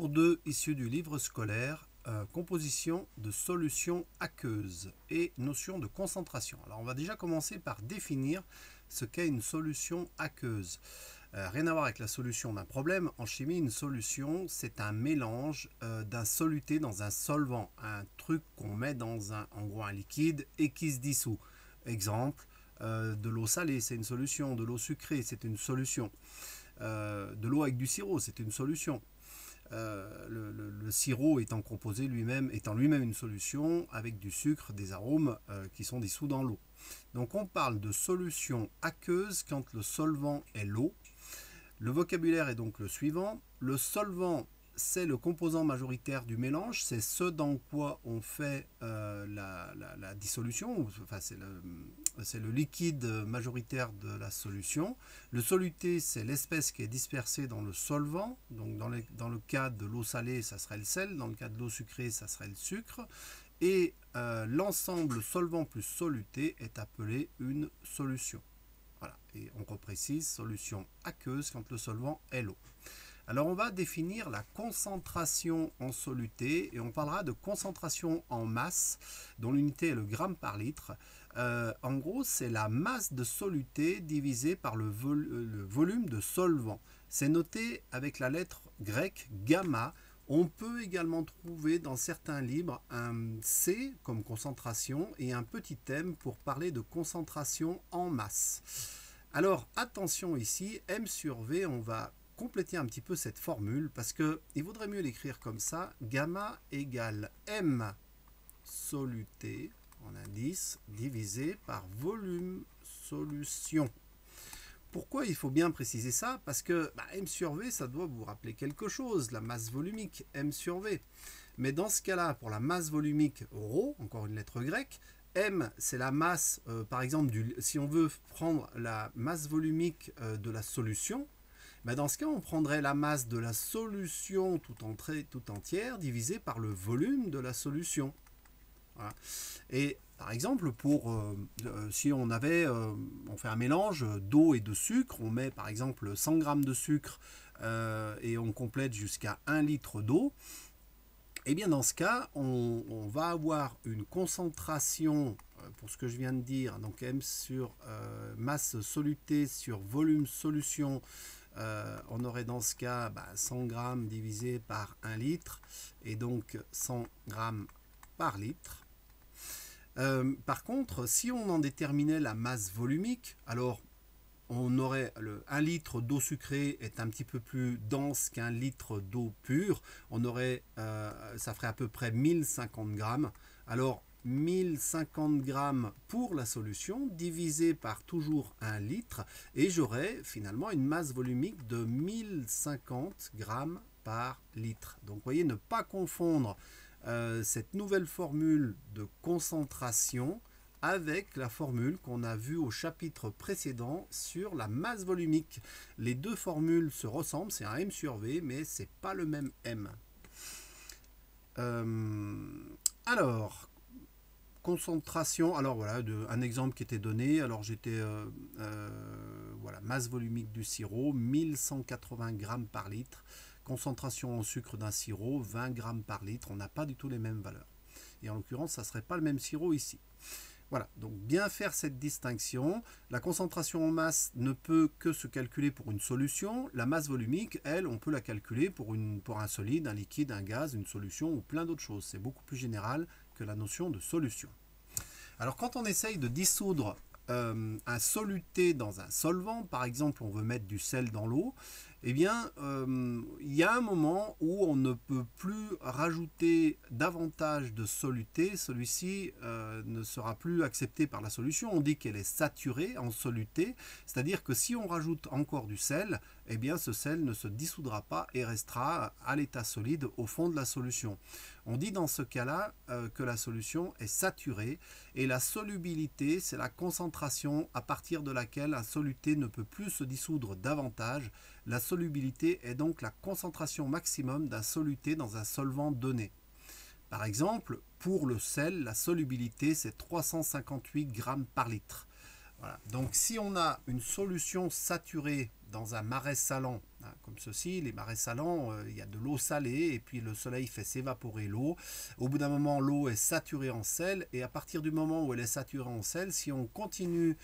Cours 2 issu du livre scolaire, composition de solutions aqueuses et notion de concentration. Alors on va déjà commencer par définir ce qu'est une solution aqueuse. Rien à voir avec la solution d'un problème. En chimie, une solution, c'est un mélange d'un soluté dans un solvant, un truc qu'on met dans en gros un liquide et qui se dissout. Exemple, de l'eau salée, c'est une solution, de l'eau sucrée, c'est une solution, de l'eau avec du sirop, c'est une solution. Le sirop étant composé lui-même, étant lui-même une solution avec du sucre, des arômes qui sont dissous dans l'eau. Donc on parle de solution aqueuse quand le solvant est l'eau. Le vocabulaire est donc le suivant. Le solvant, c'est le composant majoritaire du mélange, c'est ce dans quoi on fait la dissolution, enfin c'est le liquide majoritaire de la solution. Le soluté, c'est l'espèce qui est dispersée dans le solvant, donc dans le cas de l'eau salée, ça serait le sel, dans le cas de l'eau sucrée, ça serait le sucre, et l'ensemble solvant plus soluté est appelé une solution. Voilà, et on reprécise solution aqueuse quand le solvant est l'eau. Alors on va définir la concentration en soluté et on parlera de concentration en masse dont l'unité est le gramme par litre. En gros, c'est la masse de soluté divisée par le volume de solvant. C'est noté avec la lettre grecque gamma. On peut également trouver dans certains livres un C comme concentration et un petit M pour parler de concentration en masse. Alors attention ici, M sur V, on va compléter un petit peu cette formule parce qu'il vaudrait mieux l'écrire comme ça. Gamma égale M soluté en indice divisé par volume solution. Pourquoi il faut bien préciser ça? Parce que M sur V, ça doit vous rappeler quelque chose, la masse volumique, M sur V. Mais dans ce cas-là, pour la masse volumique ρ, encore une lettre grecque, M, c'est la masse, par exemple, si on veut prendre la masse volumique de la solution, dans ce cas, on prendrait la masse de la solution tout entière divisée par le volume de la solution. Voilà. Et par exemple, si on fait un mélange d'eau et de sucre, on met par exemple 100 g de sucre et on complète jusqu'à 1 litre d'eau, et bien dans ce cas, on va avoir une concentration, pour ce que je viens de dire, donc M sur masse solutée sur volume solution, on aurait dans ce cas 100 g divisé par 1 litre, et donc 100 g par litre. Par contre, si on en déterminait la masse volumique, alors on aurait 1 litre d'eau sucrée est un petit peu plus dense qu'un litre d'eau pure. On aurait, ça ferait à peu près 1050 grammes. Alors 1050 grammes pour la solution divisé par toujours 1 litre et j'aurais finalement une masse volumique de 1050 grammes par litre. Donc vous voyez, ne pas confondre cette nouvelle formule de concentration avec la formule qu'on a vue au chapitre précédent sur la masse volumique. Les deux formules se ressemblent, c'est un M sur V, mais c'est pas le même M. Alors, concentration, alors voilà, un exemple qui était donné, alors voilà, masse volumique du sirop, 1180 grammes par litre, concentration en sucre d'un sirop, 20 grammes par litre, on n'a pas du tout les mêmes valeurs. Et en l'occurrence, ça ne serait pas le même sirop ici. Voilà, donc bien faire cette distinction. La concentration en masse ne peut que se calculer pour une solution. La masse volumique, elle, on peut la calculer pour un solide, un liquide, un gaz, une solution ou plein d'autres choses. C'est beaucoup plus général que la notion de solution. Alors quand on essaye de dissoudre un soluté dans un solvant, par exemple on veut mettre du sel dans l'eau, eh bien il y a un moment où on ne peut plus rajouter davantage de soluté, celui-ci ne sera plus accepté par la solution, on dit qu'elle est saturée en soluté, c'est-à-dire que si on rajoute encore du sel, eh bien ce sel ne se dissoudra pas et restera à l'état solide au fond de la solution. On dit dans ce cas-là que la solution est saturée et la solubilité, c'est la concentration à partir de laquelle un soluté ne peut plus se dissoudre davantage. La solubilité est donc la concentration maximum d'un soluté dans un solvant donné. Par exemple, pour le sel, la solubilité c'est 358 grammes par litre. Voilà. Donc si on a une solution saturée dans un marais salant, hein, comme ceci, les marais salants, il y a de l'eau salée et puis le soleil fait s'évaporer l'eau. Au bout d'un moment, l'eau est saturée en sel et à partir du moment où elle est saturée en sel, si on continue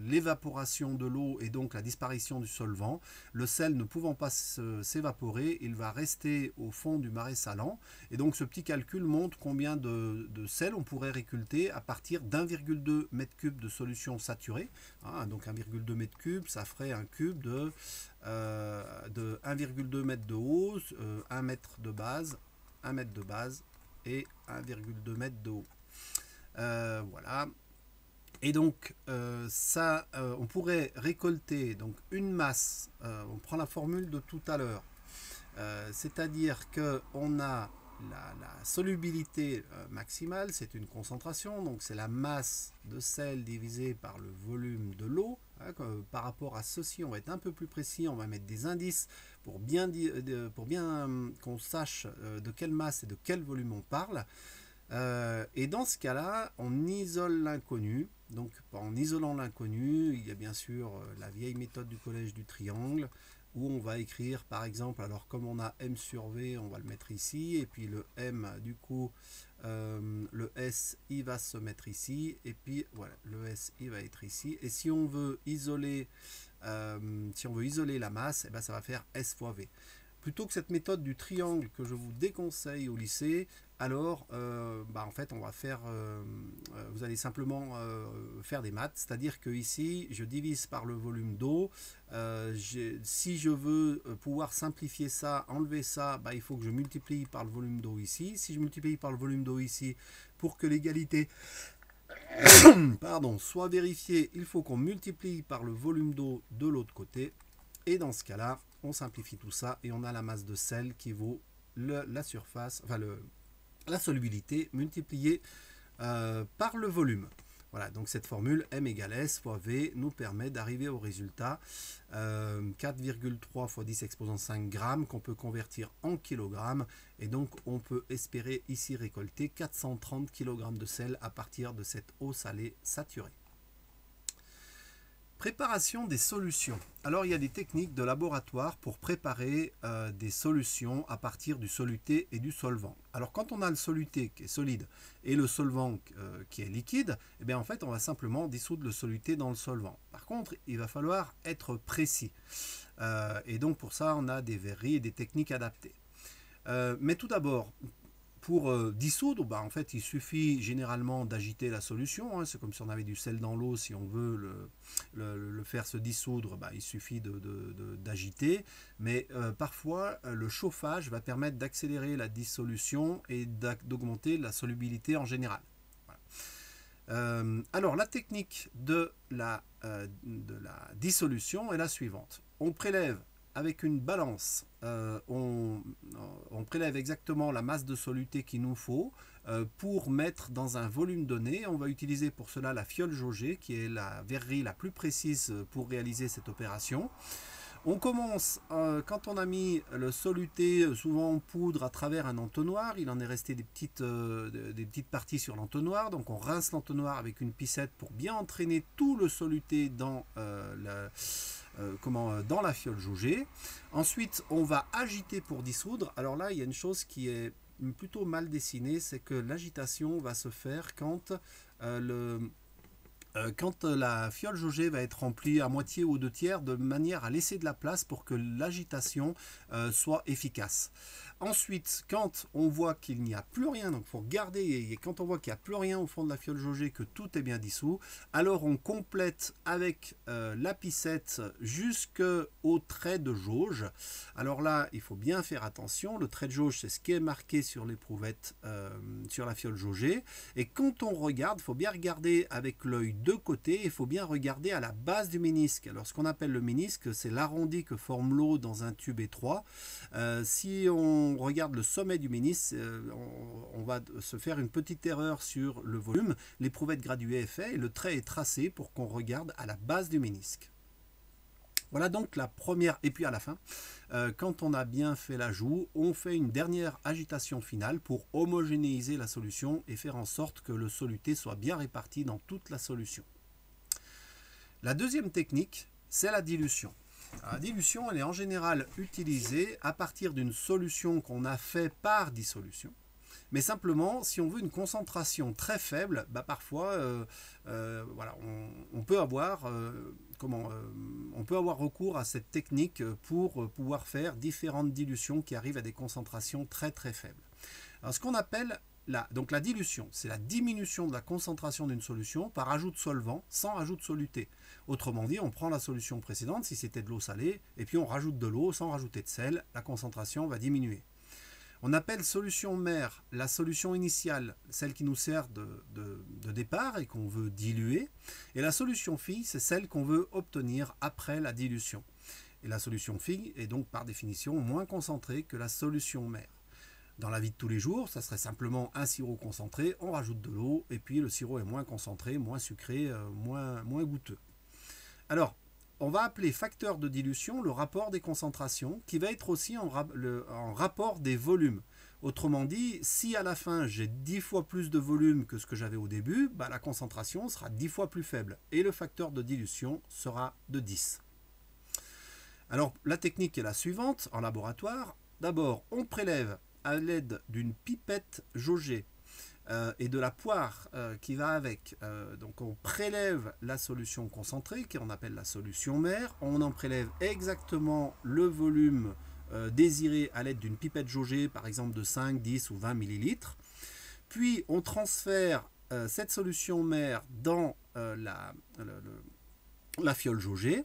l'évaporation de l'eau et donc la disparition du solvant, le sel ne pouvant pas s'évaporer, il va rester au fond du marais salant. Et donc ce petit calcul montre combien de sel on pourrait récolter à partir d'1,2 m3 de solution saturée. Hein, donc 1,2 m3, ça ferait un cube de 1,2 m de haut, 1 mètre de base, 1 mètre de base et 1,2 m de haut. Voilà. Et donc on pourrait récolter donc une masse. On prend la formule de tout à l'heure, c'est-à-dire que on a la solubilité maximale, c'est une concentration, donc c'est la masse de sel divisée par le volume de l'eau. Hein, par rapport à ceci, on va être un peu plus précis, on va mettre des indices pour bien qu'on sache de quelle masse et de quel volume on parle. Et dans ce cas-là, on isole l'inconnu. Donc en isolant l'inconnu, il y a bien sûr la vieille méthode du collège du triangle, où on va écrire par exemple, alors comme on a M sur V, on va le mettre ici, et puis le M, du coup, le S, il va se mettre ici, et puis voilà, le S, il va être ici. Et si on veut isoler, la masse, eh ben, ça va faire S fois V. Plutôt que cette méthode du triangle que je vous déconseille au lycée, alors en fait on va faire, vous allez simplement faire des maths, c'est-à-dire que ici je divise par le volume d'eau. Si je veux pouvoir simplifier ça, enlever ça, il faut que je multiplie par le volume d'eau ici. Si je multiplie par le volume d'eau ici, pour que l'égalité soit vérifiée, il faut qu'on multiplie par le volume d'eau de l'autre côté. Et dans ce cas-là, on simplifie tout ça et on a la masse de sel qui vaut la surface, enfin la solubilité multipliée par le volume. Voilà, donc cette formule M égale S fois V nous permet d'arriver au résultat 4,3 fois 10 exposant 5 grammes qu'on peut convertir en kilogrammes. Et donc on peut espérer ici récolter 430 kg de sel à partir de cette eau salée saturée. Préparation des solutions. Alors il y a des techniques de laboratoire pour préparer des solutions à partir du soluté et du solvant. Alors quand on a le soluté qui est solide et le solvant qui est liquide, eh bien en fait on va simplement dissoudre le soluté dans le solvant. Par contre il va falloir être précis. Et donc pour ça on a des verreries et des techniques adaptées. Mais tout d'abord, pour dissoudre, en fait, il suffit généralement d'agiter la solution. Hein. C'est comme si on avait du sel dans l'eau. Si on veut le faire se dissoudre, il suffit d'agiter. Mais parfois, le chauffage va permettre d'accélérer la dissolution et d'augmenter la solubilité en général. Voilà. Alors, la technique de la dissolution est la suivante. On prélève avec une balance, on prélève exactement la masse de soluté qu'il nous faut pour mettre dans un volume donné. On va utiliser pour cela la fiole jaugée, qui est la verrerie la plus précise pour réaliser cette opération. On commence, quand on a mis le soluté, souvent en poudre, à travers un entonnoir. Il en est resté des petites parties sur l'entonnoir. Donc on rince l'entonnoir avec une picette pour bien entraîner tout le soluté dans dans la fiole jaugée. Ensuite, on va agiter pour dissoudre. Alors là, il y a une chose qui est plutôt mal dessinée, c'est que l'agitation va se faire quand la fiole jaugée va être remplie à moitié ou 2/3, de manière à laisser de la place pour que l'agitation soit efficace. Ensuite, quand on voit qu'il n'y a plus rien, donc il faut regarder, et quand on voit qu'il n'y a plus rien au fond de la fiole jaugée, que tout est bien dissous, alors on complète avec la picette jusqu'au trait de jauge. Alors là, il faut bien faire attention, le trait de jauge, c'est ce qui est marqué sur l'éprouvette, sur la fiole jaugée. Et quand on regarde, il faut bien regarder avec l'œil de côté, il faut bien regarder à la base du ménisque. Alors ce qu'on appelle le ménisque, c'est l'arrondi que forme l'eau dans un tube étroit. Si on regarde le sommet du ménisque, on va se faire une petite erreur sur le volume. L'éprouvette graduée est faite et le trait est tracé pour qu'on regarde à la base du ménisque. Voilà donc la première, et puis à la fin, quand on a bien fait l'ajout, on fait une dernière agitation finale pour homogénéiser la solution et faire en sorte que le soluté soit bien réparti dans toute la solution. La deuxième technique, c'est la dilution. La dilution, elle est en général utilisée à partir d'une solution qu'on a fait par dissolution. Mais simplement, si on veut une concentration très faible, bah parfois, voilà, on peut avoir, on peut avoir recours à cette technique pour pouvoir faire différentes dilutions qui arrivent à des concentrations très très faibles. Alors, ce qu'on appelle donc la dilution, c'est la diminution de la concentration d'une solution par ajout de solvant sans ajout de soluté. Autrement dit, on prend la solution précédente, si c'était de l'eau salée, et puis on rajoute de l'eau sans rajouter de sel, la concentration va diminuer. On appelle solution mère la solution initiale, celle qui nous sert de départ et qu'on veut diluer. Et la solution fille, c'est celle qu'on veut obtenir après la dilution. Et la solution fille est donc par définition moins concentrée que la solution mère. Dans la vie de tous les jours, ça serait simplement un sirop concentré, on rajoute de l'eau et puis le sirop est moins concentré, moins sucré, moins goûteux. Alors, on va appeler facteur de dilution le rapport des concentrations qui va être aussi en rapport des volumes. Autrement dit, si à la fin j'ai 10 fois plus de volume que ce que j'avais au début, bah, la concentration sera 10 fois plus faible et le facteur de dilution sera de 10. Alors la technique est la suivante en laboratoire. D'abord, on prélève à l'aide d'une pipette jaugée et de la poire qui va avec. Donc on prélève la solution concentrée qu'on appelle la solution mère. On en prélève exactement le volume désiré à l'aide d'une pipette jaugée, par exemple de 5, 10 ou 20 millilitres. Puis on transfère cette solution mère dans la fiole jaugée.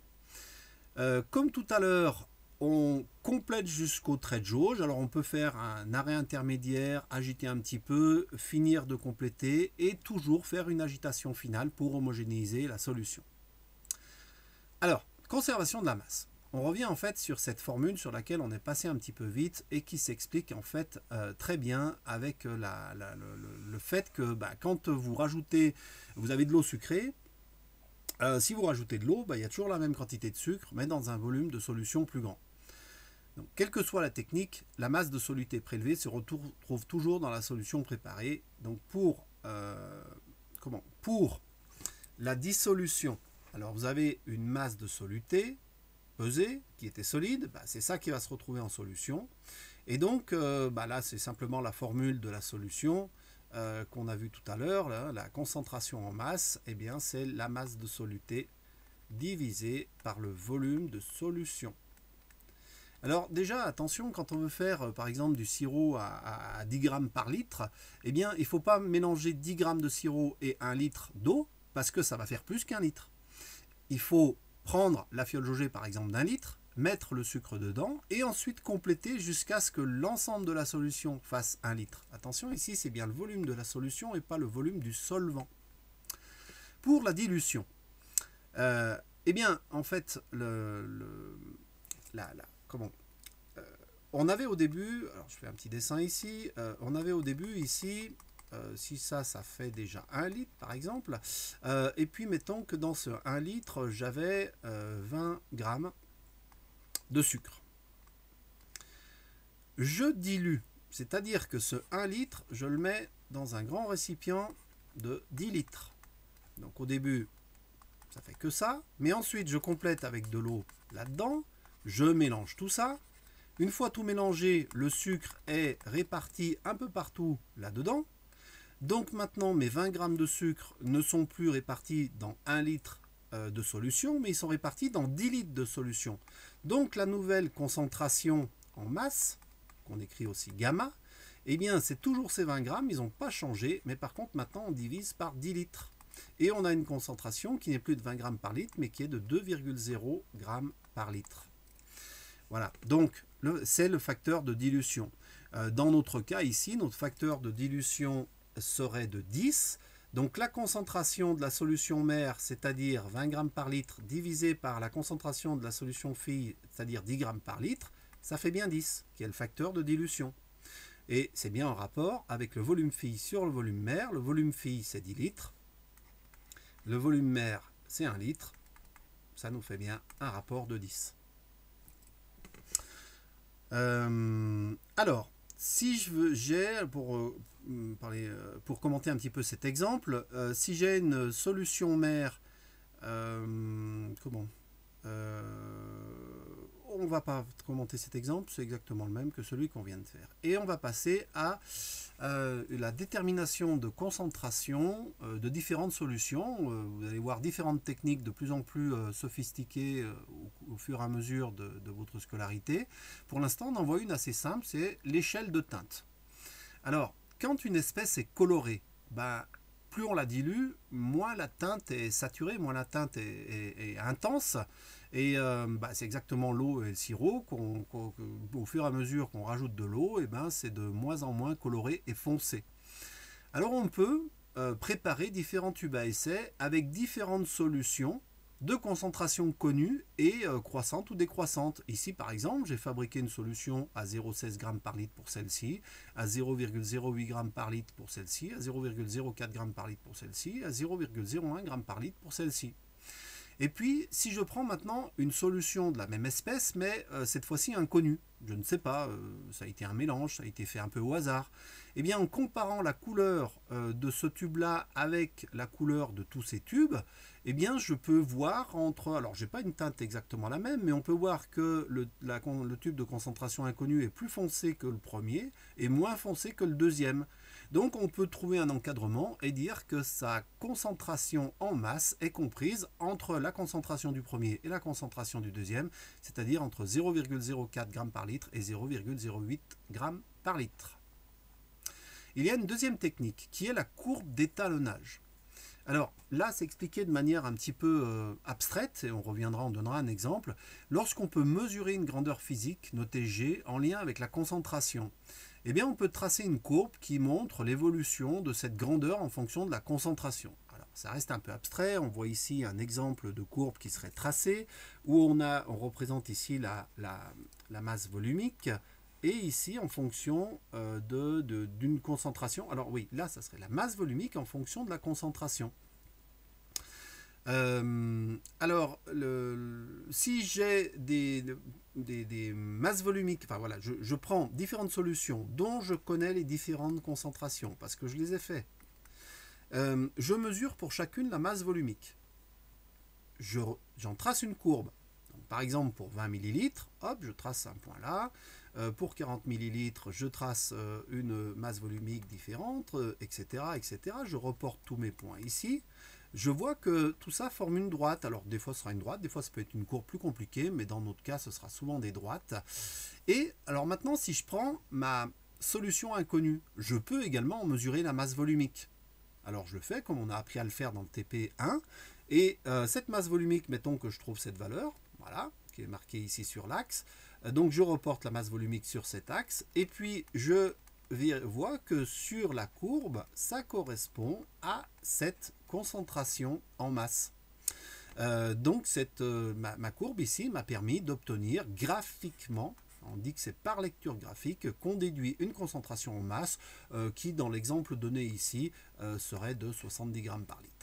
Comme tout à l'heure, on complète jusqu'au trait de jauge. Alors on peut faire un arrêt intermédiaire, agiter un petit peu, finir de compléter et toujours faire une agitation finale pour homogénéiser la solution. Alors, conservation de la masse. On revient en fait sur cette formule sur laquelle on est passé un petit peu vite et qui s'explique en fait très bien avec le fait que quand vous rajoutez, vous avez de l'eau sucrée. Si vous rajoutez de l'eau, il y a toujours la même quantité de sucre, mais dans un volume de solution plus grand. Donc, quelle que soit la technique, la masse de soluté prélevée se retrouve toujours dans la solution préparée. Donc pour la dissolution, alors vous avez une masse de soluté pesée qui était solide, c'est ça qui va se retrouver en solution. Et donc là c'est simplement la formule de la solution. Qu'on a vu tout à l'heure, la concentration en masse, eh bien c'est la masse de soluté divisée par le volume de solution. Alors déjà, attention, quand on veut faire par exemple du sirop à 10 grammes par litre, eh bien il ne faut pas mélanger 10 grammes de sirop et 1 litre d'eau, parce que ça va faire plus qu'1 litre. Il faut prendre la fiole jaugée par exemple d'1 litre, mettre le sucre dedans et ensuite compléter jusqu'à ce que l'ensemble de la solution fasse 1 litre. Attention, ici c'est bien le volume de la solution et pas le volume du solvant. Pour la dilution, eh bien en fait on avait au début, alors je fais un petit dessin ici, on avait au début ici, si ça fait déjà 1 litre par exemple, et puis mettons que dans ce 1 litre j'avais 20 grammes de sucre. Je dilue, c'est-à-dire que ce 1 litre, je le mets dans un grand récipient de 10 litres. Donc au début, ça fait que ça, mais ensuite je complète avec de l'eau là-dedans, je mélange tout ça. Une fois tout mélangé, le sucre est réparti un peu partout là-dedans. Donc maintenant, mes 20 grammes de sucre ne sont plus répartis dans 1 litre de solution, mais ils sont répartis dans 10 litres de solution. Donc la nouvelle concentration en masse, qu'on écrit aussi gamma, eh bien c'est toujours ces 20 grammes, ils n'ont pas changé, mais par contre maintenant on divise par 10 litres. Et on a une concentration qui n'est plus de 20 grammes par litre, mais qui est de 2,0 grammes par litre. Voilà, donc c'est le facteur de dilution. Dans notre cas ici, notre facteur de dilution serait de 10. Donc la concentration de la solution mère, c'est-à-dire 20 grammes par litre, divisé par la concentration de la solution fille, c'est-à-dire 10 grammes par litre, ça fait bien 10, qui est le facteur de dilution. Et c'est bien en rapport avec le volume fille sur le volume mère. Le volume fille, c'est 10 litres. Le volume mère, c'est 1 litre. Ça nous fait bien un rapport de 10. Alors, si je veux, pour commenter un petit peu cet exemple, si j'ai une solution mère, comment on ne va pas commenter cet exemple, c'est exactement le même que celui qu'on vient de faire. Et on va passer à la détermination de concentration de différentes solutions. Vous allez voir différentes techniques de plus en plus sophistiquées au fur et à mesure de votre scolarité. Pour l'instant, on en voit une assez simple, c'est l'échelle de teinte. Alors, quand une espèce est colorée, plus on la dilue, moins la teinte est saturée, moins la teinte est intense. Et c'est exactement l'eau et le sirop. Au fur et à mesure qu'on rajoute de l'eau, c'est de moins en moins coloré et foncé. Alors on peut préparer différents tubes à essai avec différentes solutions de concentration connue et croissante ou décroissante. Ici par exemple, j'ai fabriqué une solution à 0,16 g par litre pour celle-ci, à 0,08 g par litre pour celle-ci, à 0,04 g par litre pour celle-ci, à 0,01 g par litre pour celle-ci. Et puis, si je prends maintenant une solution de la même espèce, mais cette fois-ci inconnue, je ne sais pas, ça a été un mélange, ça a été fait un peu au hasard, eh bien en comparant la couleur de ce tube-là avec la couleur de tous ces tubes, eh bien je peux voir alors j'ai pas une teinte exactement la même, mais on peut voir que le tube de concentration inconnue est plus foncé que le premier et moins foncé que le deuxième. Donc on peut trouver un encadrement et dire que sa concentration en masse est comprise entre la concentration du premier et la concentration du deuxième, c'est-à-dire entre 0,04 g par litre et 0,08 g par litre. Il y a une deuxième technique qui est la courbe d'étalonnage. Alors là, c'est expliqué de manière un petit peu abstraite, et on donnera un exemple. Lorsqu'on peut mesurer une grandeur physique, notée G, en lien avec la concentration, eh bien on peut tracer une courbe qui montre l'évolution de cette grandeur en fonction de la concentration. Alors ça reste un peu abstrait, on voit ici un exemple de courbe qui serait tracée, où on représente ici la masse volumique, et ici en fonction d'une concentration. Alors oui, là ça serait la masse volumique en fonction de la concentration. Si j'ai des masses volumiques, enfin voilà, je prends différentes solutions dont je connais les différentes concentrations parce que je les ai fait. Je mesure pour chacune la masse volumique. J'en trace une courbe. Donc, par exemple, pour 20 ml, hop, je trace un point là. Pour 40 ml, je trace une masse volumique différente, etc., etc. Je reporte tous mes points ici. Je vois que tout ça forme une droite. Alors des fois ce sera une droite, des fois ça peut être une courbe plus compliquée, mais dans notre cas ce sera souvent des droites. Et alors maintenant si je prends ma solution inconnue, je peux également en mesurer la masse volumique. Alors je le fais comme on a appris à le faire dans le TP1. Et cette masse volumique, mettons que je trouve cette valeur, voilà, qui est marquée ici sur l'axe. Donc je reporte la masse volumique sur cet axe. Et puis je vois que sur la courbe, ça correspond à cette concentration en masse. Donc ma courbe ici m'a permis d'obtenir graphiquement, on dit que c'est par lecture graphique qu'on déduit une concentration en masse qui dans l'exemple donné ici serait de 70 g par litre.